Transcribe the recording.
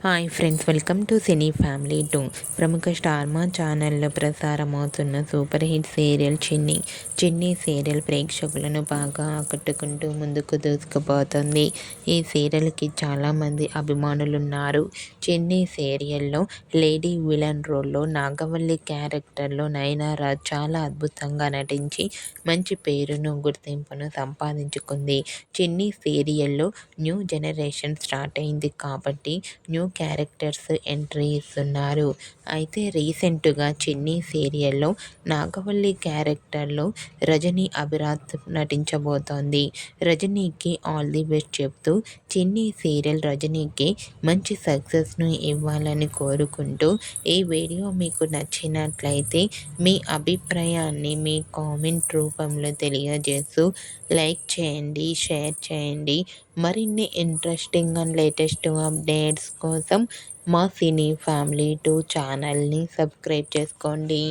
Hi friends, welcome to cine family 2. ప్రముఖ star మా ఛానల్లో ప్రసారమవుతున్న సూపర్ హిట్ సీరియల్ చిన్ని సీరియల్ ప్రేక్షకులను బాగా ఆకట్టుకుంటూ ముందుకు దూసుకుపోతుంది. ఈ సీరియల్కి చాలామంది అభిమానులున్నారు. చిన్ని సీరియల్లో లేడీ విలన్ రోల్లో నాగవల్లి క్యారెక్టర్లో నయనతార చాలా అద్భుతంగా నటించి మంచి పేరును, గుర్తింపును సంపాదించుకుంది. చిన్ని సీరియల్లో న్యూ జనరేషన్ స్టార్ట్ అయింది కాబట్టి న్యూ క్యారెక్టర్స్ ఎంట్రీ ఇస్తున్నారు. అయితే రీసెంట్గా చిన్ని సీరియల్లో నాగవల్లి క్యారెక్టర్లో రజనీ అభిరాత్ నటించబోతోంది. రజనీకి ఆల్ ది బెస్ట్ చెప్తూ చిన్ని సీరియల్ రజనీకి మంచి సక్సెస్ను ఇవ్వాలని కోరుకుంటూ ఈ వీడియో మీకు నచ్చినట్లయితే మీ అభిప్రాయాన్ని మీ కామెంట్ రూపంలో తెలియజేస్తూ లైక్ చేయండి, షేర్ చేయండి. మరిన్ని ఇంట్రెస్టింగ్ అండ్ లేటెస్ట్ అప్డేట్స్ కోసం మా సినీ ఫ్యామిలీ 2 ఛానల్ని సబ్స్క్రైబ్ చేసుకోండి.